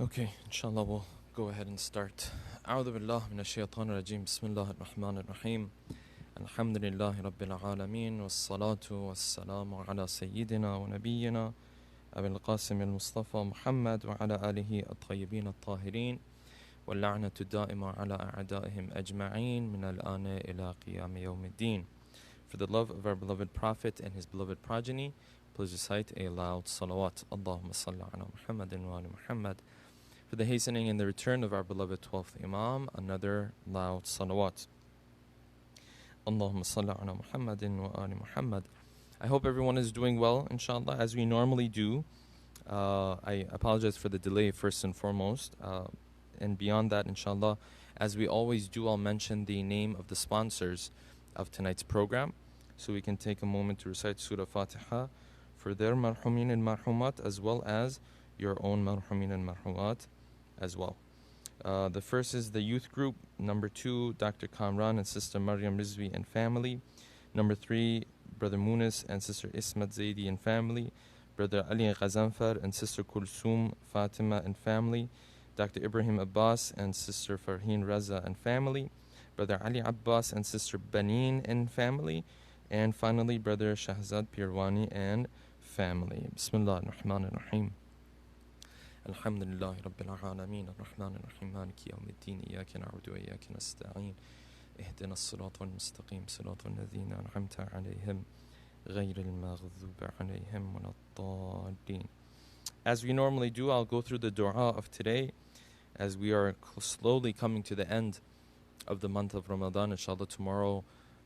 Okay, inshallah we'll go ahead and start. أعوذ بالله من الشيطان الرجيم بسم الله الرحمن الرحيم الحمد لله رب العالمين والصلاة والسلام على سيدنا ونبينا أبي القاسم المصطفى محمد وعلى آله الطيبين الطاهرين واللعنة الدائمة على أعدائهم أجمعين من الآن إلى قيام يوم الدين. For the love of our beloved Prophet and his beloved progeny, please recite a loud salawat. Allahumma salli ala Muhammadin wa ala Muhammad. For the hastening and the return of our beloved 12th Imam, another loud salawat. Allahumma salli ala Muhammadin wa ala Muhammad. I hope everyone is doing well, inshallah, as we normally do. I apologize for the delay, first and foremost. And beyond that, inshallah, as we always do, I'll mention the name of the sponsors of tonight's program, so we can take a moment to recite Surah Fatiha for their marhumin and marhumat, as well as your own marhumin and marhumat as well. The first is the youth group. Number 2, Dr. Kamran and Sister Maryam Rizvi and family. Number 3, Brother Munis and Sister Ismat Zaidi and family. Brother Ali Ghazanfar and Sister Kulsum Fatima and family. Dr. Ibrahim Abbas and Sister Farheen Raza and family. Brother Ali Abbas and Sister Bani and family. And finally, Brother Shahzad Pirwani and family. Bismillah ar-Rahman ar-Rahim. Alhamdulillah Rabbil Alameen ar-Rahman ar-Rahim Maliki Yawmiddin Iyaka na'budu wa iyaka nasta'in Ihdina as-sirata al-mustaqim sirata alladhina an'amta alayhim ghayril maghdubi alayhim waladdallin. As we normally do, I'll go through the dua of today as we are slowly coming to the end of the month of Ramadan. Inshallah, tomorrow,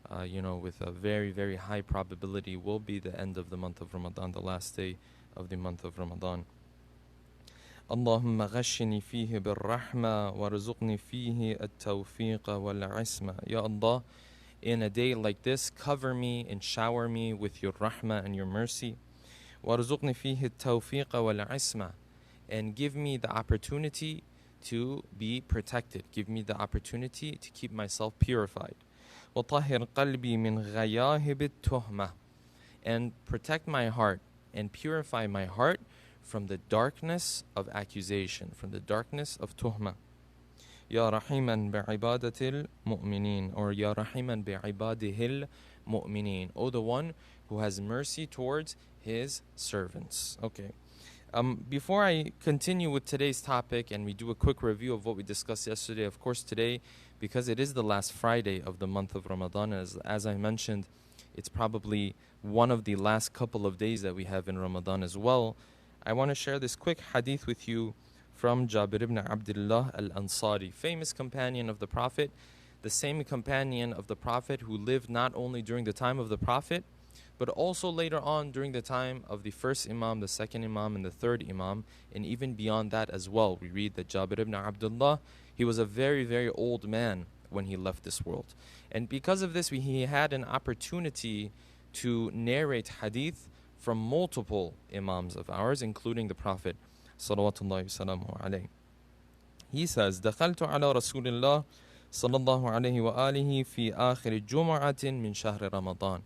with a very, very high probability, will be the end of the month of Ramadan, the last day of the month of Ramadan. Allahumma ghashini fihi bil-rahma warzuqni fihi at-tawfiqa wal-isma. Ya Allah, in a day like this, cover me and shower me with your rahmah and your mercy. Warzuqni fihi at-tawfiqa wal-isma. And give me the opportunity to be protected. Give me the opportunity to keep myself purified. وَطَهِّرْ قَلْبِي مِنْ غَيَاهِبِ التُّهْمَةِ. And protect my heart and purify my heart from the darkness of accusation, from the darkness of tuhma. Ya Rahiman bi'ibadatil mu'mineen, or Ya Rahiman bi'ibadihil mu'mineen. Oh, the one who has mercy towards his servants. Okay. Before I continue with today's topic and we do a quick review of what we discussed yesterday, of course today, because it is the last Friday of the month of Ramadan, as I mentioned, it's probably one of the last couple of days that we have in Ramadan as well. I want to share this quick hadith with you from Jabir ibn Abdullah al-Ansari, famous companion of the Prophet, the same companion of the Prophet who lived not only during the time of the Prophet, but also later on during the time of the first Imam, the second Imam, and the third Imam, and even beyond that as well. We read that Jabir ibn Abdullah, he was a very, very old man when he left this world. And because of this, he had an opportunity to narrate hadith from multiple Imams of ours, including the Prophet salawatullahi wasalamu alayhi. He says, دخلت على رسول الله صلى الله عليه وآله في آخر جمعة من شهر رمضان.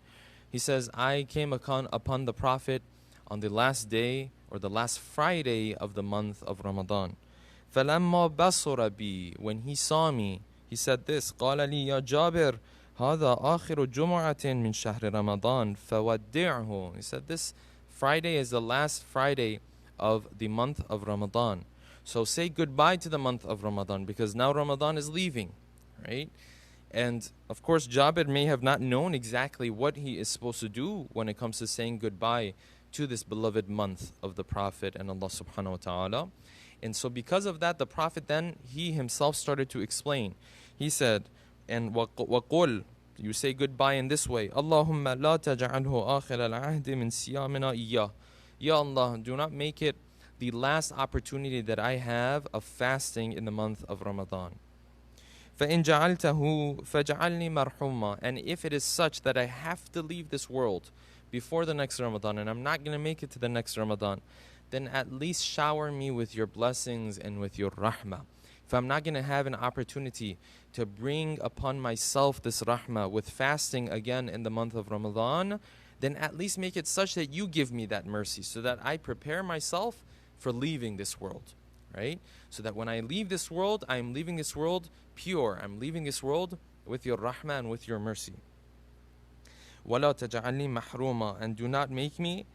He says, I came upon the Prophet on the last day or the last Friday of the month of Ramadan. فلما بصر بي, when he saw me, he said this, قال لي يا جابر هذا آخر جمعة من شهر رمضان فودعه. He said, this Friday is the last Friday of the month of Ramadan. So say goodbye to the month of Ramadan, because now Ramadan is leaving, right? And of course, Jabir may have not known exactly what he is supposed to do when it comes to saying goodbye to this beloved month of the Prophet and Allah subhanahu wa ta'ala. And so because of that, the Prophet then, he himself started to explain. He said, and وَقُلْ, you say goodbye in this way, Allahumma la taj'alhu akhir al-ahdi min siyamina iyyah. Ya Allah, do not make it the last opportunity that I have of fasting in the month of Ramadan. فَإِن جَعَلْتَهُ فَجَعَلْنِي مَرْحُومًا. And if it is such that I have to leave this world before the next Ramadan and I'm not going to make it to the next Ramadan, then at least shower me with your blessings and with your rahmah. If I'm not going to have an opportunity to bring upon myself this rahmah with fasting again in the month of Ramadan, then at least make it such that you give me that mercy so that I prepare myself for leaving this world. right? So that when I leave this world, I am leaving this world pure. I'm leaving this world with your rahmah and with your mercy. وَلَا تَجْعَلْنِي مَحْرُومًا, and do not make me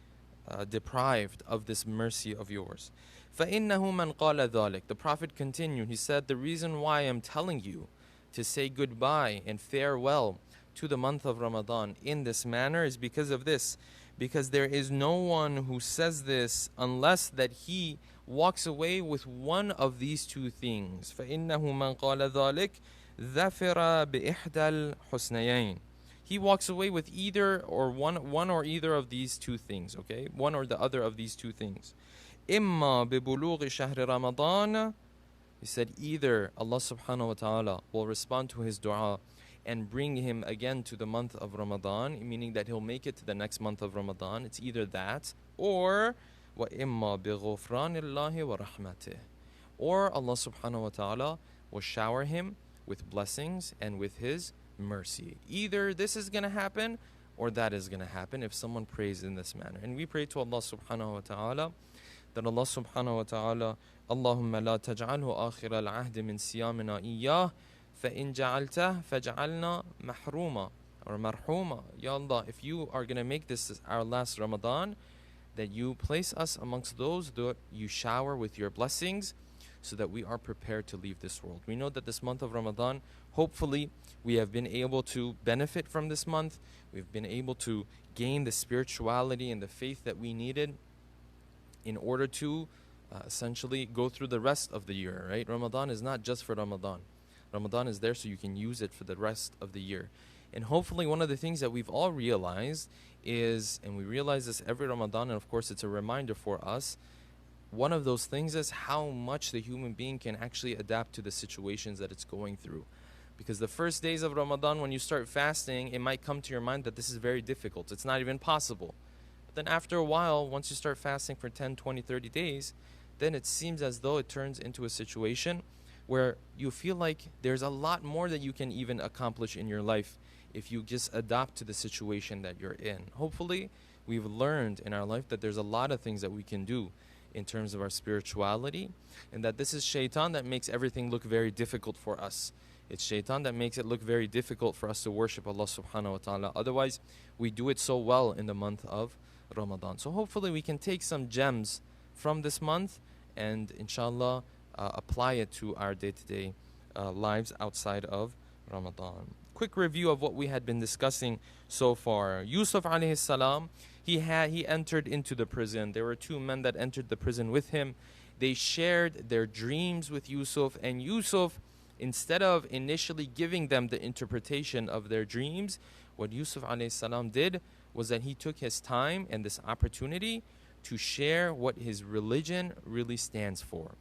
deprived of this mercy of yours. فَإِنَّهُ مَنْ قَالَ ذَلِكَ. The Prophet continued, he said, the reason why I'm telling you to say goodbye and farewell to the month of Ramadan in this manner is because of this. Because there is no one who says this unless that he walks away with one of these two things. فَإِنَّهُ مَنْ قَالَ ذَلِكَ ذَفِرَ بِإِحْدَى الْحُسْنَيَيْنِ. He walks away with either or one or either of these two things, okay? One or the other of these two things. إِمَّا بِبُلُوغِ شَهْرِ رَمَضَانَ. He said either Allah subhanahu wa ta'ala will respond to his dua and bring him again to the month of Ramadan, meaning that he'll make it to the next month of Ramadan. It's either that, or وَإِمَّا بِغُفْرَانِ اللَّهِ وَرَحْمَتِهِ. Or Allah subhanahu wa ta'ala will shower him with blessings and with his mercy. Either this is going to happen or that is going to happen if someone prays in this manner. And we pray to Allah subhanahu wa ta'ala that Allah subhanahu wa ta'ala, Allahumma la taj'alhu akhir al-ahd min siyamina iyyah, فَإِن جَعَلْتَهُ فَجَعَلْنَا مَحْرُومًا or marhuma. Ya Allah, if you are going to make this our last Ramadan, that you place us amongst those that you shower with your blessings so that we are prepared to leave this world. We know that this month of Ramadan, hopefully we have been able to benefit from this month. We've been able to gain the spirituality and the faith that we needed in order to essentially go through the rest of the year, right? Ramadan is not just for Ramadan. Ramadan is there so you can use it for the rest of the year. And hopefully one of the things that we've all realized is, and we realize this every Ramadan, and of course it's a reminder for us, one of those things is how much the human being can actually adapt to the situations that it's going through. Because the first days of Ramadan, when you start fasting, it might come to your mind that this is very difficult. It's not even possible. But then after a while, once you start fasting for 10, 20, 30 days, then it seems as though it turns into a situation where you feel like there's a lot more that you can even accomplish in your life if you just adapt to the situation that you're in. Hopefully, we've learned in our life that there's a lot of things that we can do in terms of our spirituality, and that this is shaitan that makes everything look very difficult for us. It's shaitan that makes it look very difficult for us to worship Allah subhanahu wa ta'ala. Otherwise, we do it so well in the month of Ramadan. So hopefully we can take some gems from this month and inshallah apply it to our day-to-day lives outside of Ramadan. Quick review of what we had been discussing so far. Yusuf alayhi salam, he entered into the prison. There were two men that entered the prison with him. They shared their dreams with Yusuf, and Yusuf, instead of initially giving them the interpretation of their dreams, what Yusuf alayhi salam did was that he took his time and this opportunity to share what his religion really stands for.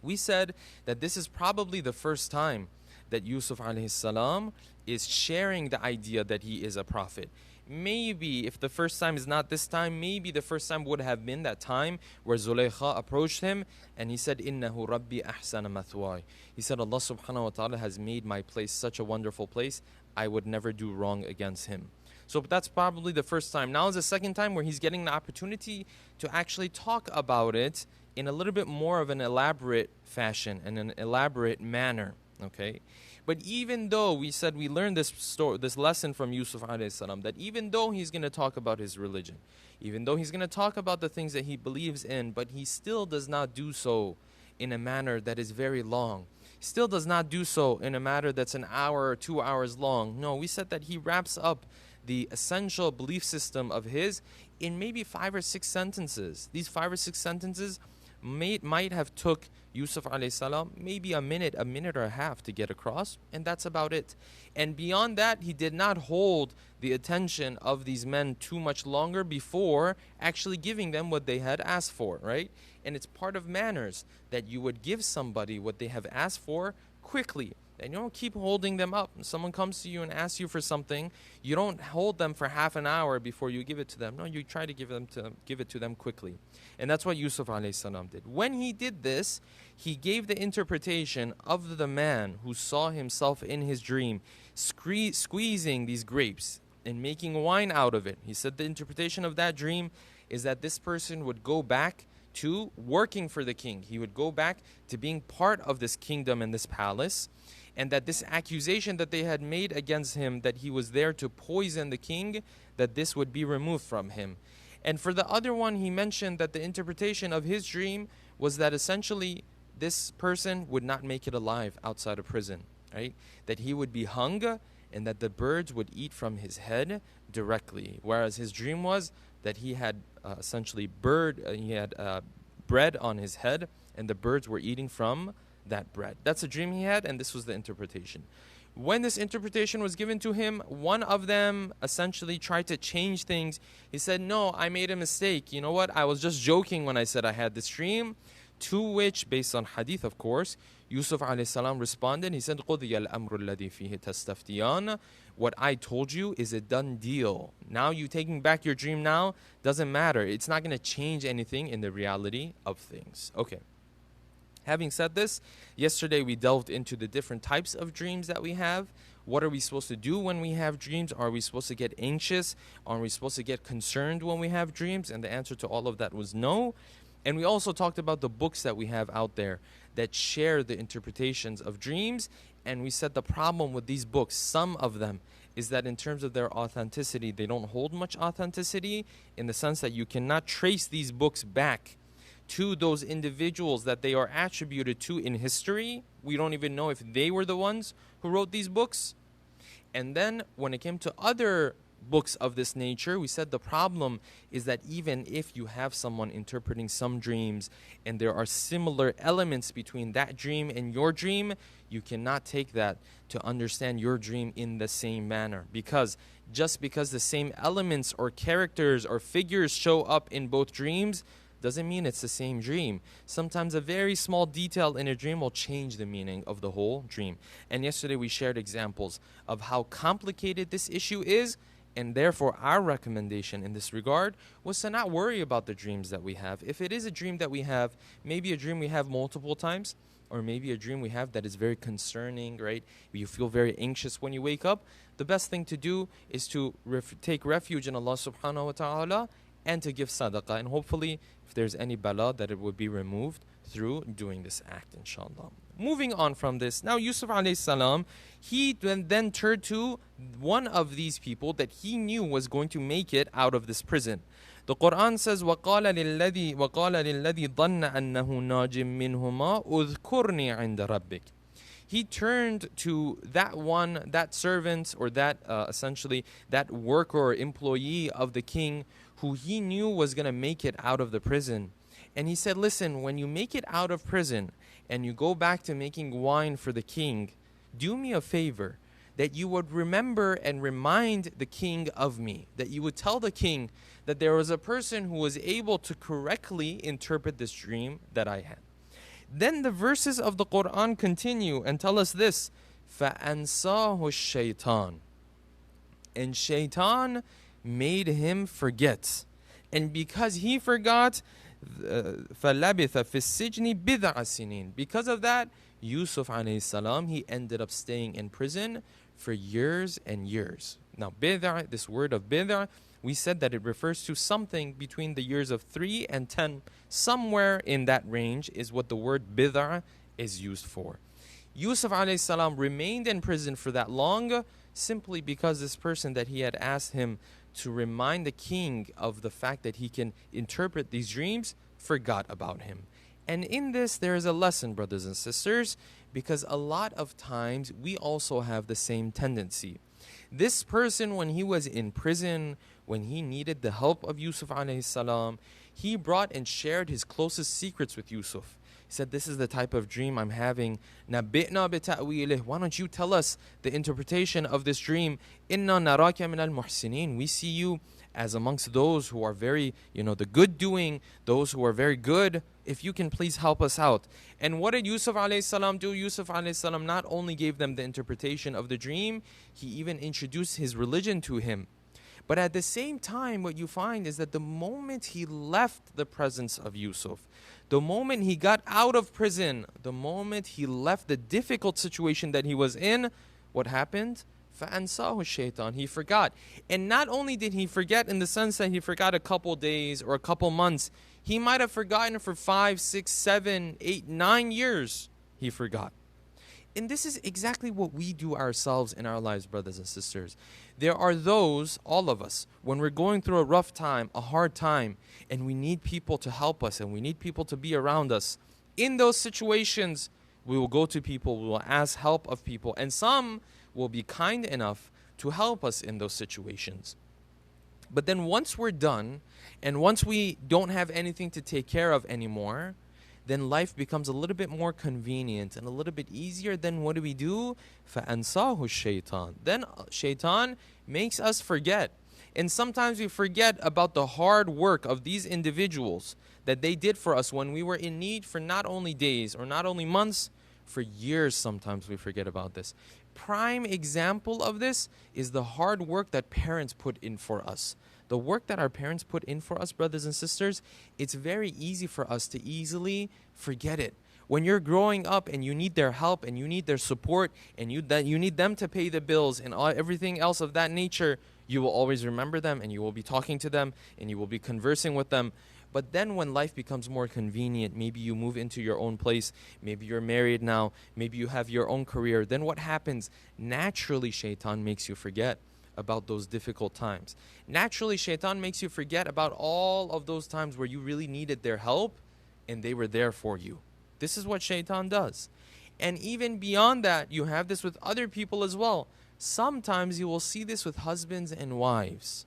We said that this is probably the first time that Yusuf alayhi salam is sharing the idea that he is a prophet. Maybe if the first time is not this time, maybe the first time would have been that time where Zulaykha approached him and he said, Innahu Rabbi ahsana mathwai. He said, Allah subhanahu wa ta'ala has made my place such a wonderful place, I would never do wrong against him. So that's probably the first time. Now is the second time where he's getting the opportunity to actually talk about it in a little bit more of an elaborate fashion and an elaborate manner. Okay, but even though we said we learned this lesson from Yusuf alayhi salam, that even though he's going to talk about his religion, even though he's going to talk about the things that he believes in, but he still does not do so in a manner that is very long. Still does not do so in a matter that's an hour or 2 hours long. No, we said that he wraps up the essential belief system of his in maybe 5 or 6 sentences. These 5 or 6 sentences might have took Yusuf alayhi salam maybe a minute or a half to get across, and that's about it. And beyond that, he did not hold the attention of these men too much longer before actually giving them what they had asked for, right? And it's part of manners that you would give somebody what they have asked for quickly. And you don't keep holding them up. When someone comes to you and asks you for something, you don't hold them for half an hour before you give it to them. No, you try to give it to them quickly. And that's what Yusuf alayhi salam did. When he did this, he gave the interpretation of the man who saw himself in his dream squeezing these grapes and making wine out of it. He said the interpretation of that dream is that this person would go back to working for the king. He would go back to being part of this kingdom and this palace, and that this accusation that they had made against him, that he was there to poison the king, that this would be removed from him. And for the other one, he mentioned that the interpretation of his dream was that essentially this person would not make it alive outside of prison, right? That he would be hung and that the birds would eat from his head directly. Whereas his dream was that he had essentially bread on his head and the birds were eating from that bread. That's a dream he had, and this was the interpretation. When this interpretation was given to him, one of them essentially tried to change things. He said, no, I made a mistake. You know what? I was just joking when I said I had this dream. To which, based on hadith, of course, Yusuf alayhi salam responded. He said, قُضِيَ الْأَمْرُ الَّذِي فِيهِ تَسْتَفْتِيَانَ. What I told you is a done deal. Now you taking back your dream now doesn't matter. It's not going to change anything in the reality of things. Okay. Having said this, yesterday we delved into the different types of dreams that we have. What are we supposed to do when we have dreams? Are we supposed to get anxious? Are we supposed to get concerned when we have dreams? And the answer to all of that was no. And we also talked about the books that we have out there that share the interpretations of dreams. And we said the problem with these books, some of them, is that in terms of their authenticity, they don't hold much authenticity, in the sense that you cannot trace these books back to those individuals that they are attributed to in history. We don't even know if they were the ones who wrote these books. And then when it came to other books of this nature, we said the problem is that even if you have someone interpreting some dreams and there are similar elements between that dream and your dream, you cannot take that to understand your dream in the same manner. Because just because the same elements or characters or figures show up in both dreams doesn't mean it's the same dream. Sometimes a very small detail in a dream will change the meaning of the whole dream. And yesterday we shared examples of how complicated this issue is, and therefore our recommendation in this regard was to not worry about the dreams that we have. If it is a dream that we have, maybe a dream we have multiple times, or maybe a dream we have that is very concerning, right? You feel very anxious when you wake up. The best thing to do is to take refuge in Allah subhanahu wa ta'ala and to give sadaqah. And hopefully, if there's any bala, that it would be removed through doing this act, inshallah. Moving on from this, now Yusuf alayhi salam, he then turned to one of these people that he knew was going to make it out of this prison. The Quran says, وَقَالَ لِلَّذِي ظَنَّ أَنَّهُ نَاجٍ مِّنْهُمَا اُذْكُرْنِي عِنْدَ رَبِّكَ. He turned to that one, that servant, or that essentially that worker or employee of the king who he knew was going to make it out of the prison. And he said, listen, when you make it out of prison and you go back to making wine for the king, do me a favor, that you would remember and remind the king of me, that you would tell the king that there was a person who was able to correctly interpret this dream that I had. Then the verses of the Quran continue and tell us this, فَأَنْسَاهُ الشَّيْطَانِ. And shaitan made him forget. And because he forgot, فَلَبِثَ فِي السِّجْنِ بِضْعَ سِنِينَ. Because of that, Yusuf alayhi salam, he ended up staying in prison for years and years. Now, bid'a, this word of bid'a, we said that it refers to something between the years of 3 and 10. Somewhere in that range is what the word bid'a is used for. Yusuf alayhi salam remained in prison for that long simply because this person that he had asked him to remind the king of the fact that he can interpret these dreams forgot about him. And in this, there is a lesson, brothers and sisters, because a lot of times we also have the same tendency. This person, when he was in prison, when he needed the help of Yusuf alayhi salam, he brought and shared his closest secrets with Yusuf. He said, this is the type of dream I'm having. نَبِّئْنَا بِتَأْوِيلِهِ. Why don't you tell us the interpretation of this dream? إِنَّا نَرَاكَ مِنَ الْمُحْسِنِينَ. We see you as amongst those who are very, the good doing, those who are very good. If you can please help us out. And what did Yusuf alayhi salam do? Yusuf alayhi salam not only gave them the interpretation of the dream, he even introduced his religion to him. But at the same time, what you find is that the moment he left the presence of Yusuf, the moment he got out of prison, the moment he left the difficult situation that he was in, what happened? فَأَنْسَاهُ الشَّيْطَانِ. He forgot. And not only did he forget in the sense that he forgot a couple days or a couple months, he might have forgotten for 5, 6, 7, 8, 9 years. He forgot. And this is exactly what we do ourselves in our lives, brothers and sisters. There are those, all of us, when we're going through a rough time, a hard time, and we need people to help us and we need people to be around us. In those situations, we will go to people, we will ask help of people, and some will be kind enough to help us in those situations. But then once we're done, and once we don't have anything to take care of anymore, then life becomes a little bit more convenient and a little bit easier. Then what do? فَأَنْسَاهُ الشَّيْطَانِ. Then shaitan makes us forget. And sometimes we forget about the hard work of these individuals that they did for us when we were in need for not only days or not only months, for years. Sometimes we forget about this. Prime example of this is the hard work that parents put in for us. The work that our parents put in for us, brothers and sisters, it's very easy for us to easily forget it. When you're growing up and you need their help and you need their support and you need them to pay the bills and everything else of that nature, you will always remember them and you will be talking to them and you will be conversing with them. But then when life becomes more convenient, maybe you move into your own place, maybe you're married now, maybe you have your own career, then what happens? Naturally, shaitan makes you forget about those difficult times. Naturally, shaitan makes you forget about all of those times where you really needed their help and they were there for you. This is what shaitan does. And even beyond that, you have this with other people as well. Sometimes you will see this with husbands and wives.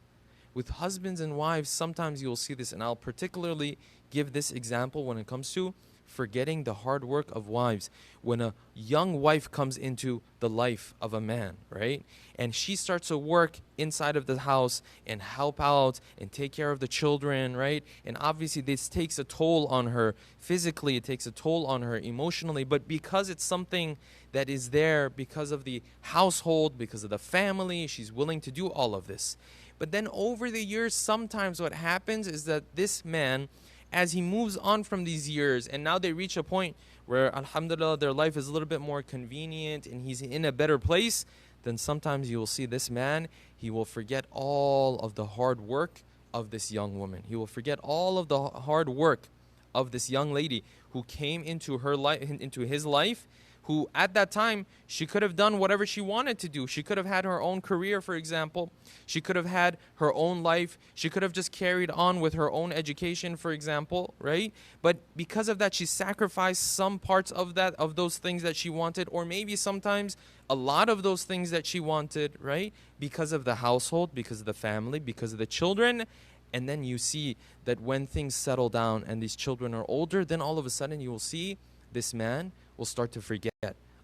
With husbands and wives, sometimes you will see this, and I'll particularly give this example when it comes to forgetting the hard work of wives. When a young wife comes into the life of a man, right? And she starts to work inside of the house and help out and take care of the children, right? And obviously this takes a toll on her physically, it takes a toll on her emotionally, but because it's something that is there because of the household, because of the family, she's willing to do all of this. But then over the years, sometimes what happens is that this man, as he moves on from these years, and now they reach a point where, alhamdulillah, their life is a little bit more convenient and he's in a better place, then sometimes you will see this man, he will forget all of the hard work of this young woman. He will forget all of the hard work of this young lady who came into her life, into his life, who at that time, she could have done whatever she wanted to do. She could have had her own career, for example. She could have had her own life. She could have just carried on with her own education, for example, right? But because of that, she sacrificed some parts of that, of those things that she wanted, or maybe sometimes a lot of those things that she wanted, right? Because of the household, because of the family, because of the children. And then you see that when things settle down and these children are older, then all of a sudden you will see this man will start to forget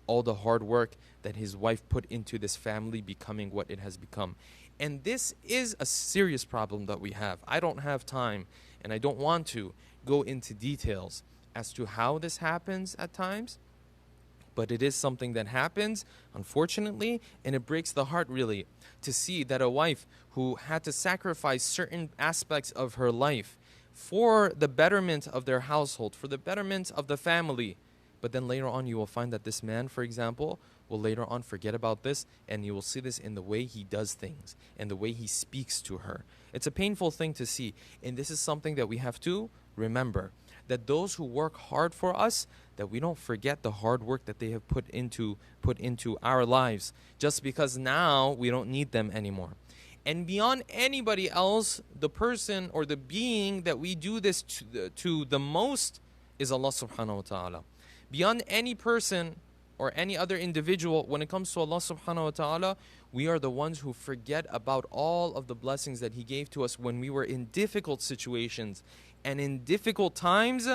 all the hard work that his wife put into this family becoming what it has become. And this is a serious problem that we have. I don't have time and I don't want to go into details as to how this happens at times, but it is something that happens, unfortunately, and it breaks the heart really to see that a wife who had to sacrifice certain aspects of her life for the betterment of their household, for the betterment of the family, but then later on you will find that this man, for example, will later on forget about this, and you will see this in the way he does things and the way he speaks to her. It's a painful thing to see, and this is something that we have to remember, that those who work hard for us, that we don't forget the hard work that they have put into our lives, just because now we don't need them anymore. And beyond anybody else, the person or the being that we do this to the most is Allah subhanahu wa ta'ala. Beyond any person or any other individual, when it comes to Allah subhanahu wa ta'ala, we are the ones who forget about all of the blessings that He gave to us when we were in difficult situations and in difficult times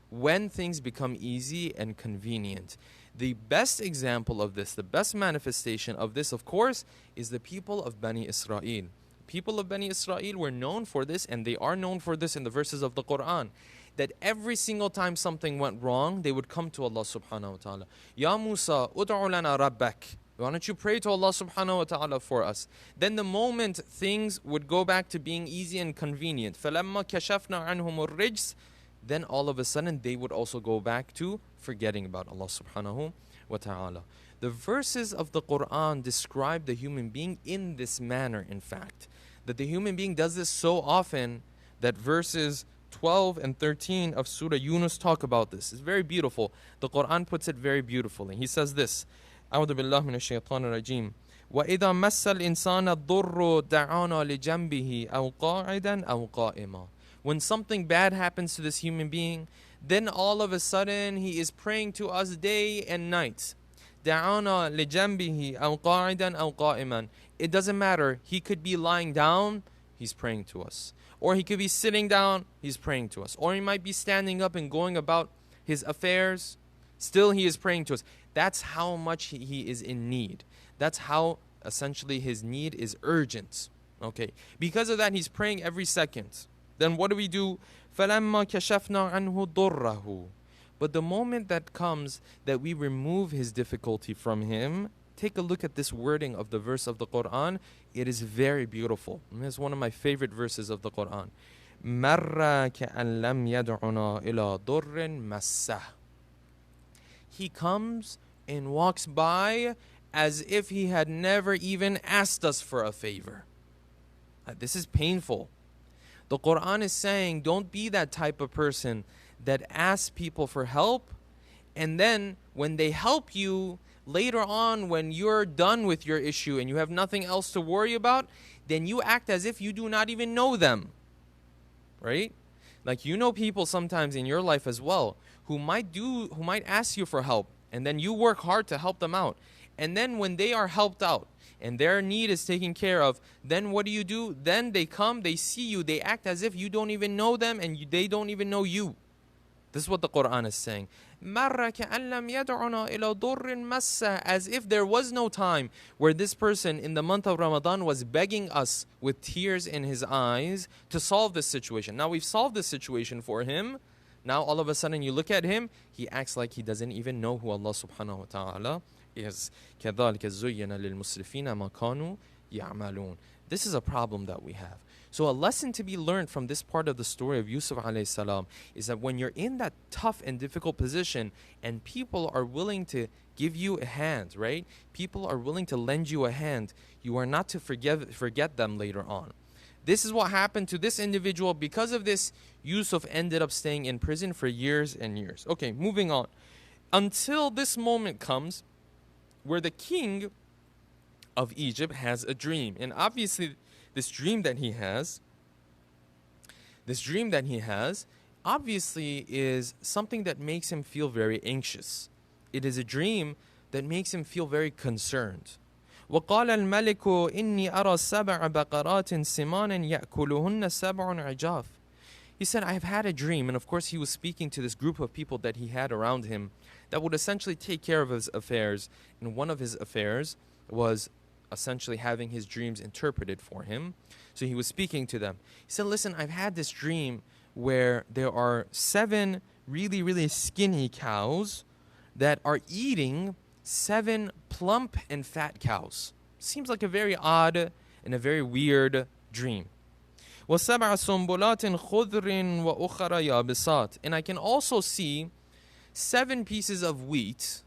when things become easy and convenient. The best example of this, the best manifestation of this, of course, is the people of Bani Israel. People of Bani Israel were known for this, and they are known for this in the verses of the Quran, that every single time something went wrong, they would come to Allah subhanahu wa ta'ala. Ya Musa, ud'u lana rabbak. Why don't you pray to Allah subhanahu wa ta'ala for us? Then the moment things would go back to being easy and convenient, فَلَمَّا كَشَفْنَا عَنْهُمُ الرِّجْسِ, then all of a sudden they would also go back to forgetting about Allah subhanahu wa ta'ala. The verses of the Quran describe the human being in this manner, in fact. That the human being does this so often that verses 12 and 13 of Surah Yunus talk about this. It's very beautiful. The Quran puts it very beautifully. He says this, أعوذ بالله من الشيطان الرجيم وإذا مس الإنسان الضر دعانا لجنبه أو قاعدا أو قائما. When something bad happens to this human being, then all of a sudden he is praying to us day and night. دعانا لجنبه أو قاعدا أو قائما. It doesn't matter. He could be lying down, he's praying to us. Or he could be sitting down, he's praying to us. Or he might be standing up and going about his affairs, still he is praying to us. That's how much he is in need. That's how essentially his need is urgent. Okay. Because of that, he's praying every second. Then what do we do? فَلَمَّا كَشَفْنَا عَنْهُ ضُرَّهُ. But the moment that comes that we remove his difficulty from him, take a look at this wording of the verse of the Quran. It is very beautiful. It's one of my favorite verses of the Quran. مَرَّ كَأَن لَمْ يَدْعُنَا إِلَى ضُرٍّ مَسَّهُ. He comes and walks by as if he had never even asked us for a favor. This is painful. The Quran is saying, don't be that type of person that asks people for help, and then when they help you, later on when you're done with your issue and you have nothing else to worry about, then you act as if you do not even know them. Right? Like, you know people sometimes in your life as well who might ask you for help, and then you work hard to help them out. And then when they are helped out and their need is taken care of, then what do? Then they come, they see you, they act as if you don't even know them and they don't even know you. This is what the Quran is saying. As if there was no time where this person in the month of Ramadan was begging us with tears in his eyes to solve this situation. Now we've solved this situation for him. Now all of a sudden you look at him, he acts like he doesn't even know who Allah subhanahu wa ta'ala is. This is a problem that we have. So a lesson to be learned from this part of the story of Yusuf alayhi salam is that when you're in that tough and difficult position and people are willing to give you a hand, right? People are willing to lend you a hand. You are not to forget them later on. This is what happened to this individual. Because of this, Yusuf ended up staying in prison for years and years. Okay, moving on. Until this moment comes where the king of Egypt has a dream. And obviously, this dream that he has, obviously is something that makes him feel very anxious. It is a dream that makes him feel very concerned. وقال الملك إني أرى سبع بقرات سمان يأكلهن سبع عجاف. He said, I have had a dream. And of course, he was speaking to this group of people that he had around him that would essentially take care of his affairs. And one of his affairs was essentially having his dreams interpreted for him. So he was speaking to them. He said, listen, I've had this dream where there are 7 really, really skinny cows that are eating 7 plump and fat cows. Seems like a very odd and a very weird dream. وَسَبْعَ سُنْبُلَاتٍ خُضْرٍ وَأُخَرَ يَابِسَاتٍ. And I can also see 7 pieces of wheat,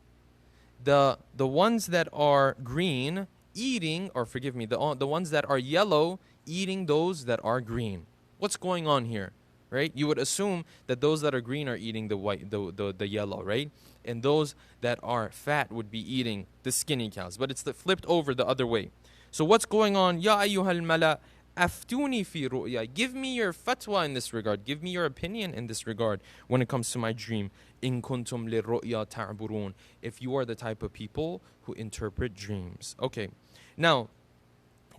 the ones that are green eating, or forgive me, the ones that are yellow eating those that are green. What's going on here, right? You would assume that those that are green are eating the white, the yellow, right? And those that are fat would be eating the skinny cows. But it's flipped over the other way. So what's going on? Ya ayyuhal mala aftuni fi ru'ya. Give me your fatwa in this regard. Give me your opinion in this regard when it comes to my dream. In kuntum lirru'ya ta'burun. If you are the type of people who interpret dreams. Okay. Now,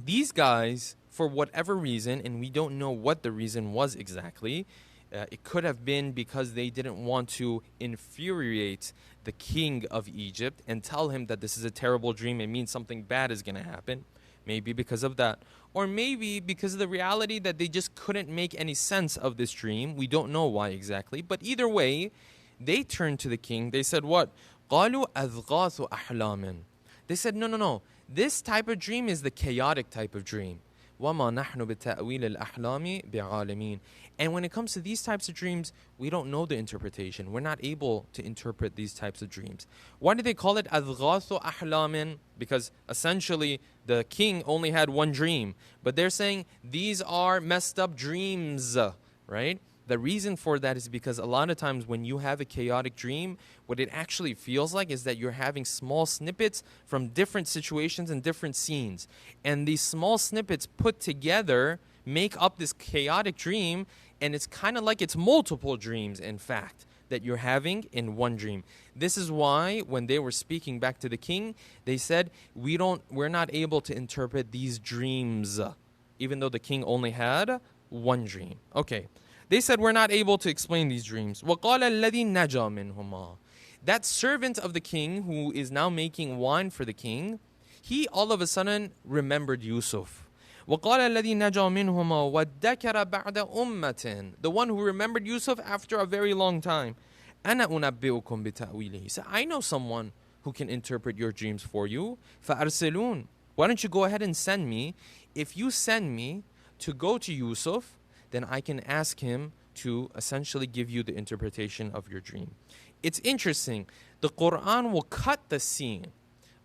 these guys, for whatever reason, and we don't know what the reason was exactly, it could have been because they didn't want to infuriate the king of Egypt and tell him that this is a terrible dream. It means something bad is going to happen. Maybe because of that. Or maybe because of the reality that they just couldn't make any sense of this dream. We don't know why exactly. But either way, they turned to the king. They said what? قَالُوا أَذْغَاثُ أَحْلَامٍ. They said, no. This type of dream is the chaotic type of dream. وَمَا نَحْنُ بِتَأْوِيلِ الْأَحْلَامِ بِعَالِمِينَ. And when it comes to these types of dreams, we don't know the interpretation. We're not able to interpret these types of dreams. Why do they call it أَضْغَاثُ أَحْلَامٍ? Because essentially the king only had one dream. But they're saying these are messed up dreams, right? The reason for that is because a lot of times when you have a chaotic dream, what it actually feels like is that you're having small snippets from different situations and different scenes. And these small snippets put together make up this chaotic dream, and it's kind of like it's multiple dreams, in fact, that you're having in one dream. This is why when they were speaking back to the king, they said, we're not able to interpret these dreams, even though the king only had one dream. Okay. They said, we're not able to explain these dreams. وَقَالَ الَّذِي نَجَى مِنْهُمَا. That servant of the king who is now making wine for the king, he all of a sudden remembered Yusuf. وَقَالَ الَّذِي نَجَى مِنْهُمَا وَادَّكَرَ بَعْدَ أُمَّةٍ. The one who remembered Yusuf after a very long time. أَنَا أُنَبِّئُكُمْ بِتَأْوِيلِهِ. He said, I know someone who can interpret your dreams for you. فَأَرْسِلُونَ. Why don't you go ahead and send me? If you send me to go to Yusuf, then I can ask him to essentially give you the interpretation of your dream. It's interesting. The Quran will cut the scene.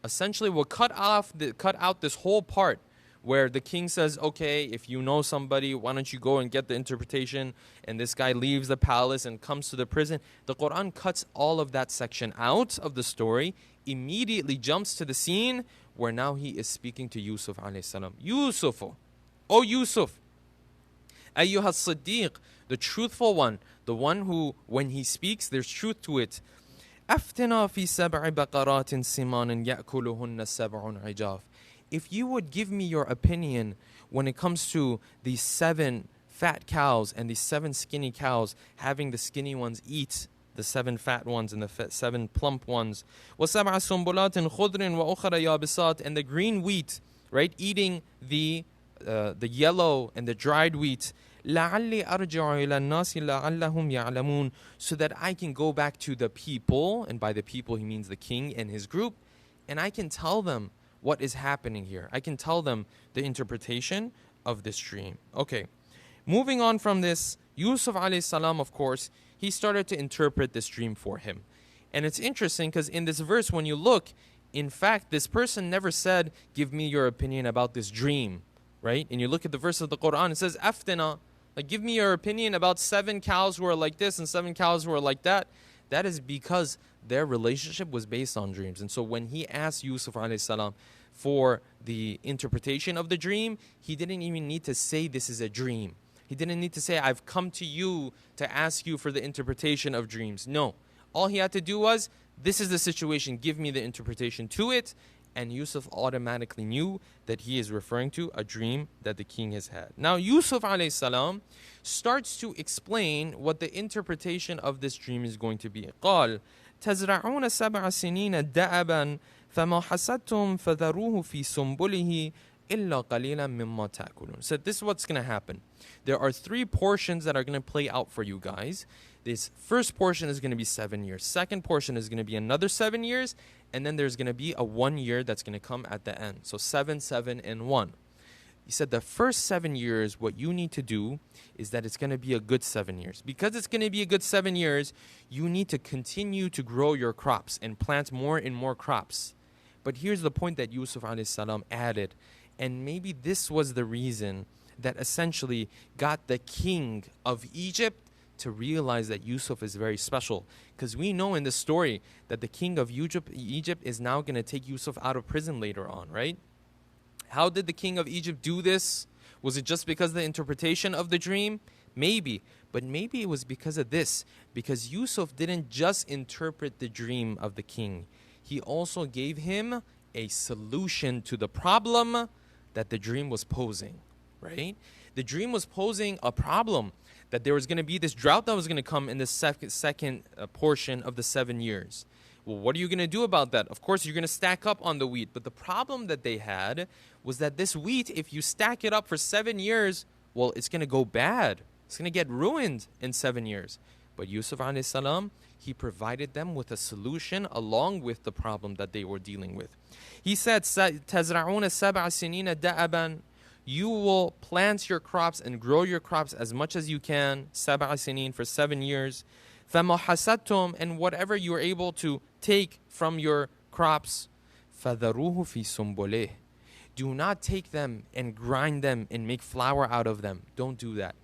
Essentially, will cut out this whole part where the king says, okay, if you know somebody, why don't you go and get the interpretation? And this guy leaves the palace and comes to the prison. The Quran cuts all of that section out of the story, immediately jumps to the scene where now he is speaking to Yusuf alayhi salam. Yusuf, oh Yusuf, Ayyuha Siddiq, the truthful one, the one who, when he speaks, there's truth to it. أفتنا في سبع بقرات سمان يأكلهن سبع عجاف. If you would give me your opinion when it comes to these 7 fat cows and these 7 skinny cows, having the skinny ones eat the 7 fat ones and the 7 plump ones. وَسَبْعَ سُنْبُلَاتٍ خُضْرٍ وَأُخَرَ يَابِسَاتٍ. And the green wheat, right, eating the yellow and the dried wheat. لَعَلِّي أَرْجِعُ إِلَى النَّاسِ لَعَلَّهُمْ يَعْلَمُونَ. So that I can go back to the people, and by the people he means the king and his group, and I can tell them what is happening here. I can tell them the interpretation of this dream. Okay, moving on from this, Yusuf alayhi salam, of course, he started to interpret this dream for him. And it's interesting because in this verse, when you look, in fact, this person never said, give me your opinion about this dream, right? And you look at the verse of the Quran, it says, Aftina, like give me your opinion about 7 cows who are like this and 7 cows who are like that. That is because their relationship was based on dreams. And so when he asked Yusuf alayhi salam for the interpretation of the dream, he didn't even need to say this is a dream. He didn't need to say, I've come to you to ask you for the interpretation of dreams. No. All he had to do was, this is the situation, give me the interpretation to it. And Yusuf automatically knew that he is referring to a dream that the king has had. Now Yusuf alayhi salam starts to explain what the interpretation of this dream is going to be. قال تزرعون 7 سنين دأبا فما حصدتم فذروه في سنبله إلا قليلا مما تأكلون. So this is what's going to happen. There are 3 portions that are going to play out for you guys. This first portion is going to be 7 years. Second portion is going to be another 7 years. And then there's going to be a 1 year that's going to come at the end. So 7, 7, and 1. He said the first 7 years, what you need to do is that it's going to be a good 7 years. Because it's going to be a good 7 years, you need to continue to grow your crops and plant more and more crops. But here's the point that Yusuf alayhi salam added. And maybe this was the reason that essentially got the king of Egypt to realize that Yusuf is very special. Because we know in the story that the king of Egypt is now going to take Yusuf out of prison later on, right? How did the king of Egypt do this? Was it just because of the interpretation of the dream? Maybe. But maybe it was because of this. Because Yusuf didn't just interpret the dream of the king. He also gave him a solution to the problem that the dream was posing, right? The dream was posing a problem that there was going to be this drought that was going to come in the second portion of the 7 years. Well, what are you going to do about that? Of course, you're going to stack up on the wheat. But the problem that they had was that this wheat, if you stack it up for 7 years, well, it's going to go bad. It's going to get ruined in 7 years. But Yusuf alayhi salam, he provided them with a solution along with the problem that they were dealing with. He said, تَزْرَعُونَ 7 سِنِينَ دَأَبًا. you will plant your crops and grow your crops as much as you can, سبع سنين, for 7 years. فَمَا حَسَدْتُمْ, and whatever you are able to take from your crops, فَذَرُوهُ فِي سُنبُلِهِ, do not take them and grind them and make flour out of them. Don't do that.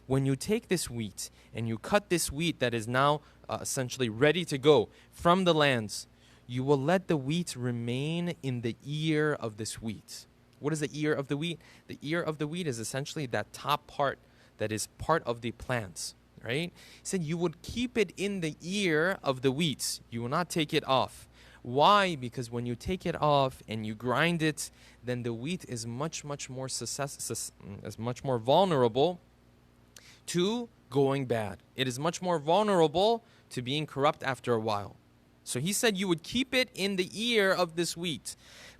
When you take this wheat and you cut this wheat that is now essentially ready to go from the lands, you will let the wheat remain in the ear of this wheat. What is the ear of the wheat? The ear of the wheat is essentially that top part that is part of the plants, right? He said you would keep it in the ear of the wheat. You will not take it off. Why? Because when you take it off and you grind it, then the wheat is much more vulnerable to going bad. It is much more vulnerable to being corrupt after a while. So he said you would keep it in the ear of this wheat.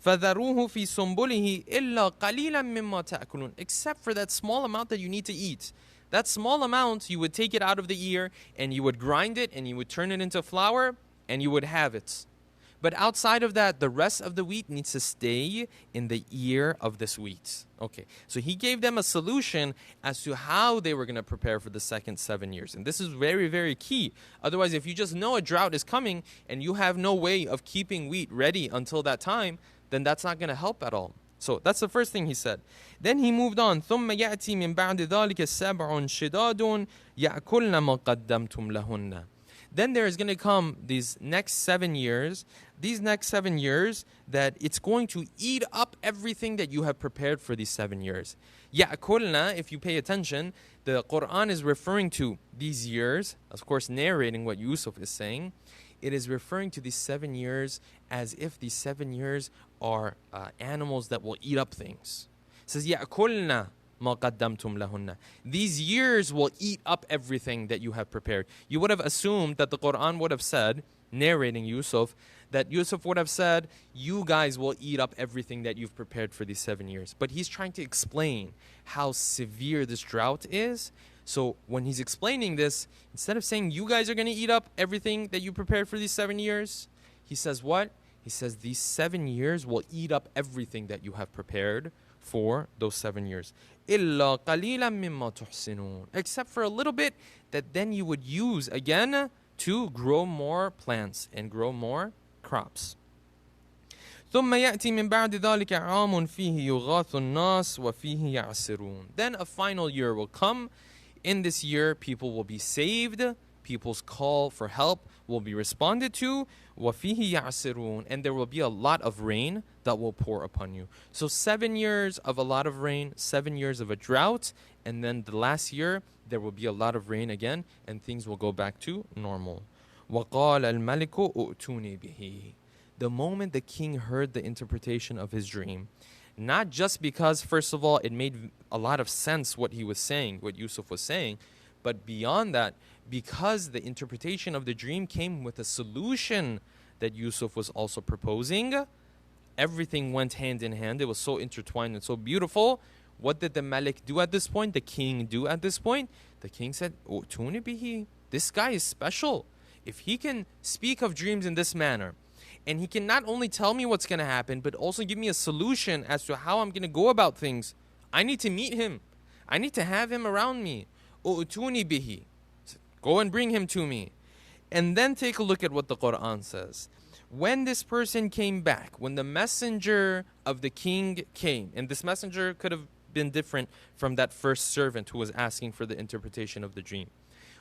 فَذَرُوهُ فِي سُنبُلِهِ إِلَّا قَلِيلًا مِمَّا تَأْكُلُونَ, except for that small amount that you need to eat. That small amount, you would take it out of the ear and you would grind it and you would turn it into flour and you would have it. But outside of that, the rest of the wheat needs to stay in the ear of this wheat. Okay, so he gave them a solution as to how they were going to prepare for the second 7 years. And this is very key. Otherwise, if you just know a drought is coming and you have no way of keeping wheat ready until that time, then that's not going to help at all. So that's the first thing he said. Then he moved on. ثُمَّ يَأْتِي مِن بَعْدِ ذَلِكَ سَبْعٌ شِدَادٌ يَأْكُلْنَ مَا قَدَّمْتُمْ لَهُنَّ. Then there is going to come these next 7 years, that it's going to eat up everything that you have prepared for these 7 years. يَأْكُلْنَ, if you pay attention, the Quran is referring to these years, of course narrating what Yusuf is saying. It is referring to these 7 years as if these 7 years are animals that will eat up things. It says, يَأْكُلْنَ مَا قَدَّمْتُمْ لَهُنَّ. These years will eat up everything that you have prepared. You would have assumed that the Quran would have said, narrating Yusuf, that Yusuf would have said, you guys will eat up everything that you've prepared for these 7 years. But he's trying to explain how severe this drought is. So when he's explaining this, instead of saying you guys are going to eat up everything that you prepared for these 7 years, he says what? He says these 7 years will eat up everything that you have prepared for those 7 years. إِلَّا قَلِيلًا مِمَّا تُحْسِنُونَ, except for a little bit that then you would use again to grow more plants and grow more crops. ثُمَّ يَأْتِي مِن بَعْدِ ذَلِكَ عَامٌ فِيهِ يُغَاثُ النَّاسُ وَفِيهِ يَعْصِرُونَ. Then a final year will come. In this year, people will be saved. People's call for help will be responded to. وَفِيهِ يَعْصِرُونَ, and there will be a lot of rain that will pour upon you. So 7 years of a lot of rain, 7 years of a drought, and then the last year, there will be a lot of rain again, and things will go back to normal. وَقَالَ الْمَلِكُ أُؤْتُونِي بِهِ. The moment the king heard the interpretation of his dream, not just because, first of all, it made a lot of sense what he was saying, what Yusuf was saying, but beyond that, because the interpretation of the dream came with a solution that Yusuf was also proposing, everything went hand in hand. It was so intertwined and so beautiful. What did the Malik do at this point? The king do at this point? The king said, "Utuni bihi." This guy is special. If he can speak of dreams in this manner, and he can not only tell me what's going to happen, but also give me a solution as to how I'm going to go about things, I need to meet him. I need to have him around me. Utuni bihi. Go and bring him to me. And then take a look at what the Quran says. When this person came back, when the messenger of the king came, and this messenger could have been different from that first servant who was asking for the interpretation of the dream.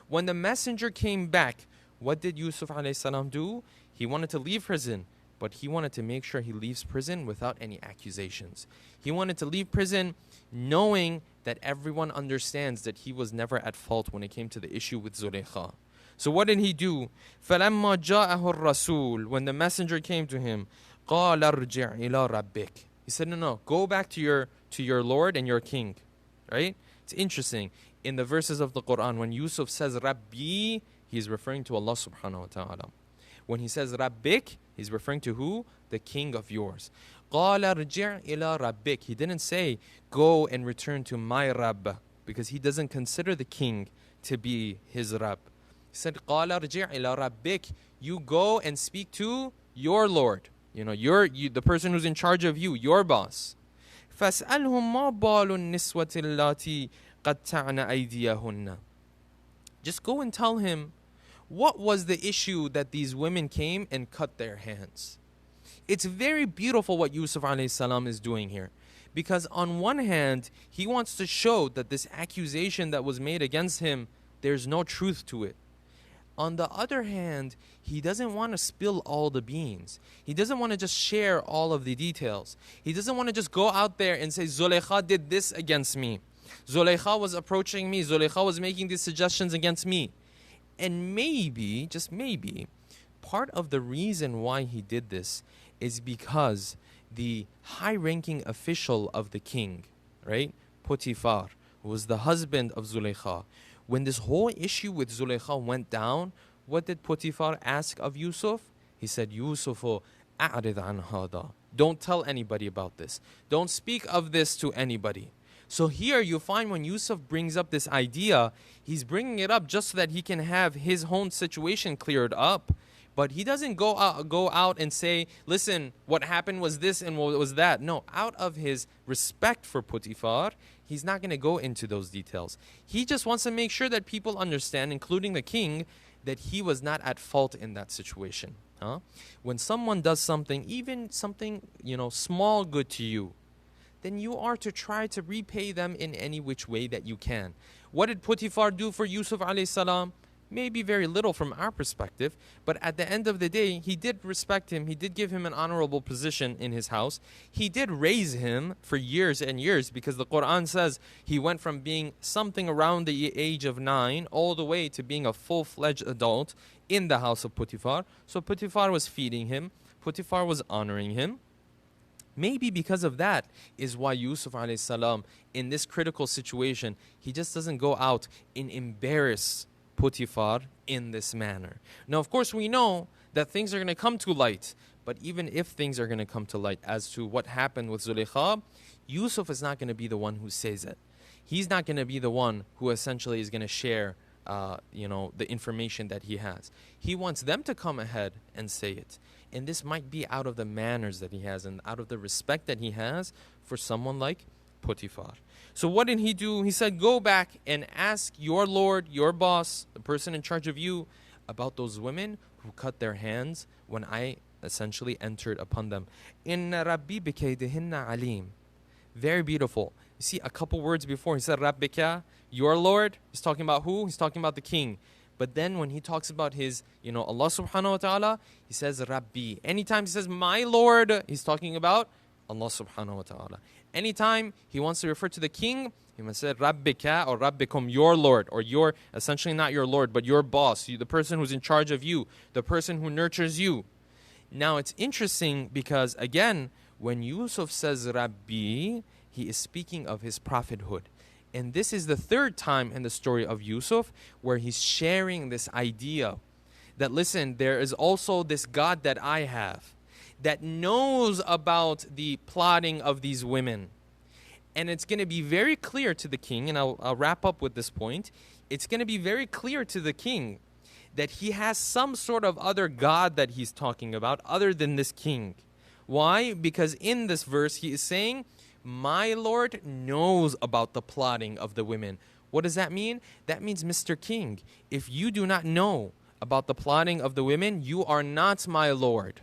When the messenger came back, what did Yusuf alayhi salam do? He wanted to leave prison, but he wanted to make sure he leaves prison without any accusations. He wanted to leave prison knowing that everyone understands that he was never at fault when it came to the issue with Zulaykha. So what did he do? فَلَمَّا جَاءَهُ الرَّسُولُ, when the messenger came to him, قَالَ ارْجِعْ إِلَىٰ رَبِّكَ. He said, no, go back to your Lord and your king. Right? It's interesting. In the verses of the Quran, when Yusuf says Rabbi, he's referring to Allah subhanahu wa ta'ala. When he says Rabbik, he's referring to who? The king of yours. قَالَ ارْجِعْ إِلَىٰ رَبِّكَ. He didn't say, go and return to my Rabb, because he doesn't consider the king to be his Rabb. He said, قَالَ ارْجِعْ إِلَىٰ رَبِّكَ. You go and speak to your Lord. The person who's in charge of you, your boss. فَاسْأَلْهُمْ مَا بَالُ النِّسْوَةِ اللَّاتِي قَدْ تَعْنَ أَيْدِيَهُنَّ. Just go and tell him, what was the issue that these women came and cut their hands? It's very beautiful what Yusuf alayhi salam is doing here. Because on one hand, he wants to show that this accusation that was made against him, there's no truth to it. On the other hand, he doesn't want to spill all the beans. He doesn't want to just share all of the details. He doesn't want to just go out there and say, Zulaykha did this against me. Zulaykha was approaching me. Zulaykha was making these suggestions against me. And maybe, just maybe, part of the reason why he did this is because the high-ranking official of the king, right, Potiphar, who was the husband of Zulaykha, when this whole issue with Zulaykha went down, what did Potiphar ask of Yusuf? He said, Yusufu, a'rid an hada. Don't tell anybody about this. Don't speak of this to anybody. So here you find when Yusuf brings up this idea, he's bringing it up just so that he can have his own situation cleared up. But he doesn't go out and say, listen, what happened was this and what was that. No, out of his respect for Potiphar, he's not going to go into those details. He just wants to make sure that people understand, including the king, that he was not at fault in that situation. When someone does something, even something, small good to you, then you are to try to repay them in any which way that you can. What did Potiphar do for Yusuf alayhi salam? Maybe very little from our perspective, but at the end of the day, he did respect him. He did give him an honorable position in his house. He did raise him for years and years, because the Quran says he went from being something around the age of 9 all the way to being a full-fledged adult in the house of Potiphar. So Potiphar was feeding him. Potiphar was honoring him. Maybe because of that is why Yusuf alayhi salam, in this critical situation, he just doesn't go out and embarrass Potiphar in this manner. Now, of course, we know that things are going to come to light. But even if things are going to come to light as to what happened with Zulaykha, Yusuf is not going to be the one who says it. He's not going to be the one who essentially is going to share the information that he has. He wants them to come ahead and say it. And this might be out of the manners that he has and out of the respect that he has for someone like Potiphar. So what did he do? He said, go back and ask your lord, your boss, the person in charge of you, about those women who cut their hands when I essentially entered upon them. Inna Rabbi bikaydihinna alim. Very beautiful. You see, a couple words before, he said, Rabbika, your Lord. He's talking about who? He's talking about the king. But then when he talks about his, Allah subhanahu wa ta'ala, he says, Rabbi. Anytime he says, my Lord, he's talking about Allah subhanahu wa ta'ala. Anytime he wants to refer to the king, he must say, Rabbika or Rabbikum, your Lord, or your, essentially not your Lord, but your boss, the person who's in charge of you, the person who nurtures you. Now, it's interesting because, again, when Yusuf says Rabbi, he is speaking of his prophethood. And this is the third time in the story of Yusuf where he's sharing this idea that, listen, there is also this God that I have that knows about the plotting of these women. And it's going to be very clear to the king, and I'll wrap up with this point. It's going to be very clear to the king that he has some sort of other God that he's talking about other than this king. Why? Because in this verse he is saying, my Lord knows about the plotting of the women. What does that mean? That means, Mr. King, if you do not know about the plotting of the women, you are not my Lord.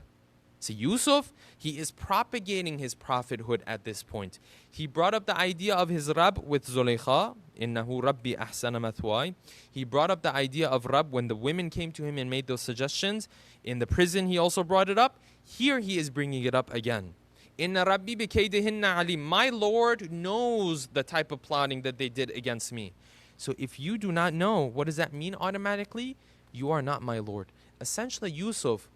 See, Yusuf, he is propagating his prophethood at this point. He brought up the idea of his Rabb with Zulaykha, innahu Rabbi ahsana mathwai. He brought up the idea of Rabb when the women came to him and made those suggestions. In the prison, he also brought it up. Here he is bringing it up again. Inna Rabbi bikaydihinna alim. My Lord knows the type of plotting that they did against me. So if you do not know, what does that mean automatically? You are not my Lord. Essentially, Yusuf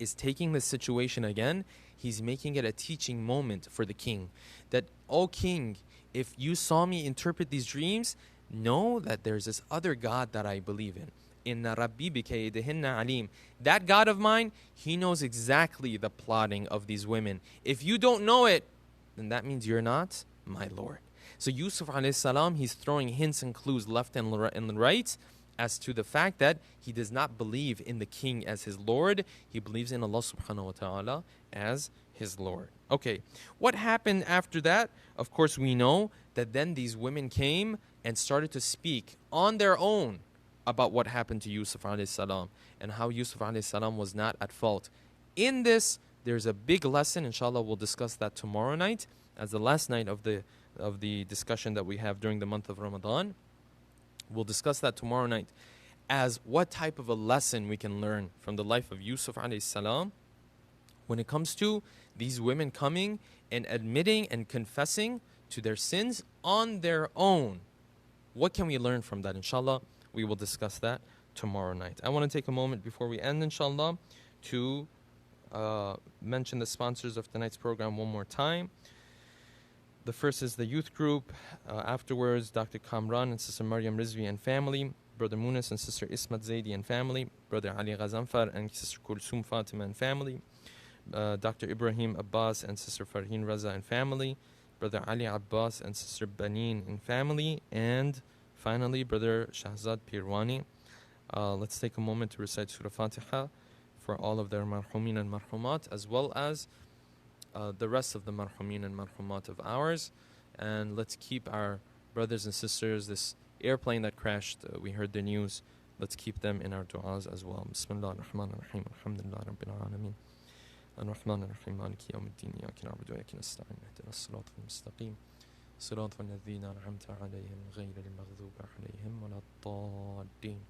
is taking this situation again. He's making it a teaching moment for the king. That, oh king, if you saw me interpret these dreams, know that there's this other God that I believe in. Inna Rabbi bikaydihinna alim. That God of mine, he knows exactly the plotting of these women. If you don't know it, then that means you're not my Lord. So Yusuf alayhi salam, he's throwing hints and clues left and right as to the fact that he does not believe in the king as his Lord. He believes in Allah subhanahu wa ta'ala as his his Lord. Okay, what happened after that? Of course, we know that then these women came and started to speak on their own about what happened to Yusuf alayhi salam and how Yusuf alayhi salam was not at fault. In this, there's a big lesson. Inshallah, we'll discuss that tomorrow night as the last night of the discussion that we have during the month of Ramadan. We'll discuss that tomorrow night as what type of a lesson we can learn from the life of Yusuf alayhi salam when it comes to these women coming and admitting and confessing to their sins on their own. What can we learn from that? Inshallah, we will discuss that tomorrow night. I want to take a moment before we end, inshallah, to mention the sponsors of tonight's program one more time. The first is the youth group. Afterwards, Dr. Kamran and Sister Maryam Rizvi and family, Brother Munis and Sister Ismat Zaidi and family, Brother Ali Ghazanfar and Sister Kulsum Fatima and family, Dr. Ibrahim Abbas and Sister Farheen Raza and family, Brother Ali Abbas and Sister Banin and family, and finally, Brother Shahzad Pirwani. Let's take a moment to recite Surah Fatiha for all of their marhumin and marhumat, as well as the rest of the marhumin and marhumat of ours. And let's keep our brothers and sisters, this airplane that crashed, we heard the news, let's keep them in our du'as as well. Bismillah ar-Rahman ar-Rahim, alhamdulillah rabbil alameen. الرحمن الرحيم مالك يوم الدين إياك نعبد وإياك نستعين اهدنا الصراط المستقيم صراط الذين أنعمت عليهم غير المغضوب عليهم ولا الضالين